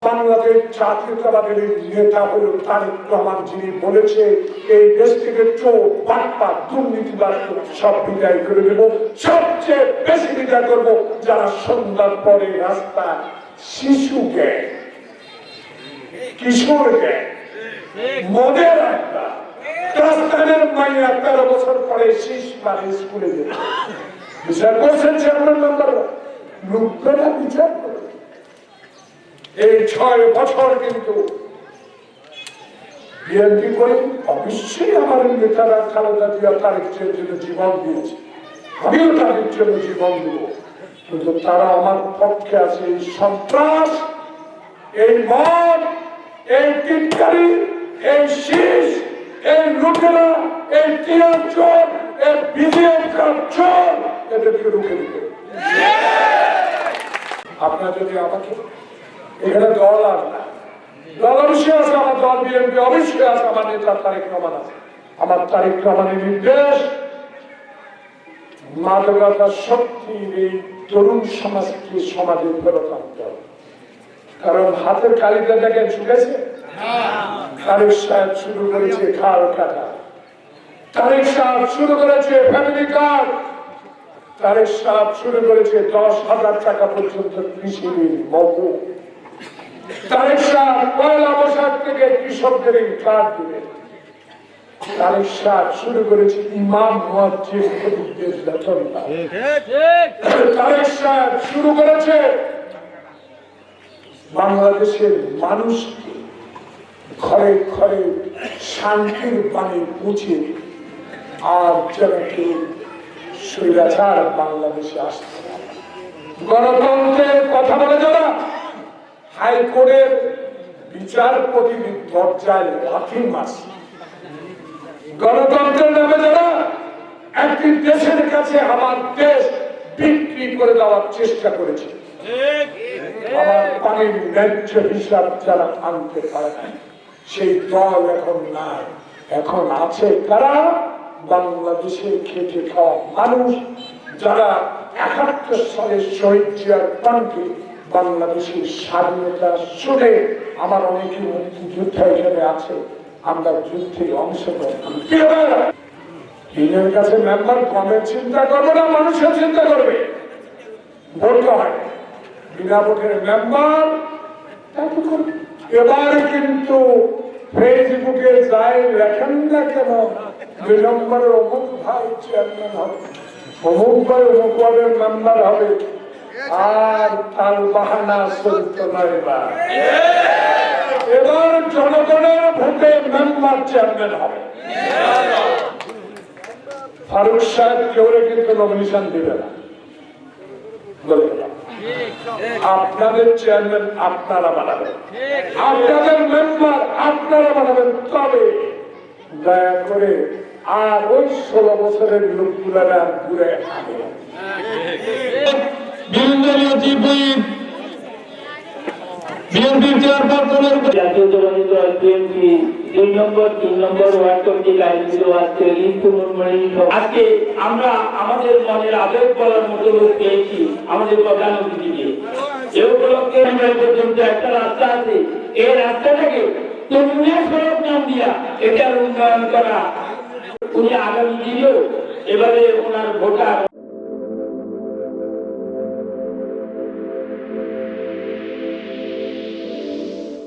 বাংলাদেশ জাতীয়তাবাদের নেতা হল তারেক রহমান, যিনি বলেছে এই দেশ থেকে চোর বাটপার দুর্নীতিবাদ সব বিদায় করে দেব। সবচেয়ে বেশি বিদায় করবো যারা সন্ধ্যার পরে রাস্তা শিশু গ্যাং, কিশোর গ্যাং, মদের আড্ডা, রাস্তানের মাইয়া 13 বছর পরে শীষ মারে স্কুলে যেত। বিচার করছেন চেয়ারম্যান নাম্বার লোকরা বিচার করে। এই 6 বছর কিন্তু বিএনপি করে অবশ্যই আমার নেতারা খালেদা জিয়া তারেকের জন্য জীবন দিয়েছে, আমিও তাদের জন্য জীবন দেব, কিন্তু তারা আমার পক্ষে আছে। এই সন্ত্রাস, এই মদ, এই টিটকারি, এই শীষ, এই লুটেরা, এই টিয়ার চোর, এই বিজেপি চোর, এদেরকে রুখে দিবে। আপনার যদি আমাকে এখানে দল আর না, দল অবশ্যই আছে, আমার দল বিএনপি অবশ্যই আছে, আমার নেতা তারেক রহমান আছে। আমার তারেক রহমানের নির্দেশ মাদকতা শক্তির এই তরুণ সমাজকে সমাজে ফেরত আনতে হবে। কারণ হাতের কালিটা দেখেন শুকেছে। তারেক সাহেব শুরু করেছে খাল কাটা, তারেক সাহেব শুরু করেছে ফ্যামিলি কার্ড, তারেক সাহেব শুরু করেছে 10,000 টাকা পর্যন্ত কৃষি ঋণ মওকুফ, তারেক সাহেব পয়লা বৈশাখ থেকে কৃষকদের কার্ড দিবে, তারেক সাহেব শুরু করেছে ইমাম মুয়াজ্জিন খতিবদের বেতন, তারেক সাহেব শুরু করেছে বাংলাদেশের মানুষকে ঘরে ঘরে শান্তির বাণী পৌঁছে আর যেন কেউ স্বৈরাচার বাংলাদেশে আসতে পারে। গণতন্ত্রের কথা বলে যারা হাইকোর্টের বিচারপতির দরজায় লাথি মারছে, গণতন্ত্রের নামে যারা একটি দেশের কাছে আমার দেশ বিক্রি করে দেওয়ার চেষ্টা করেছে, আমার পানির ন্যায্য হিসাব যারা আনতে পারে না, সেই দল এখন নাই। এখন আছে কারা? বাংলাদেশে খেটে খাওয়া মানুষ, যারা 71 সালে শহীদ জিয়ার প্রাণকে বাংলাদেশের স্বাধীনতা শুনে আমার অনেকে মুক্তিযোদ্ধা এখানে আছে, আমরা যুদ্ধে অংশগ্রহণ করি। দিনের কাছে মেম্বার কমের চিন্তা করবো না, মানুষের চিন্তা করবে। ভোট হয় বিনা ভোটের মেম্বার এবার কিন্তু ফেসবুকে যাই লেখেন না কেন 2 নম্বরের অমুক ভাই চেয়ারম্যান হবে, অমুক ভাই অমুক ওয়ার্ডের মেম্বার হবে, আর তার বাহানা চলতো না। এবার জনগণের ভোটে মেম্বার চেয়ারম্যান হবে। ফারুক সাহেব কেউ কিন্তু নমিনেশন দিবে না, বলে আপনাদের চেয়ারম্যান আপনারা বানাবেন, আপনাদের মেম্বার আপনারা বানাবেন। তবে দয়া করে আর ওই 16 বছরের লোকগুলা ঘুরে আনে আজকে আমরা আমাদের মনের আবেগ বলার মতো লোক পেয়েছি আমাদের প্রধান অতিথিকে। এ উপলক্ষে পর্যন্ত একটা রাস্তা আছে, এই রাস্তাটাকে তরুণের সড়ক নাম দিয়া এটার উন্নয়ন করা। উনি আগামী দিনেও এবারে ওনার ভোটার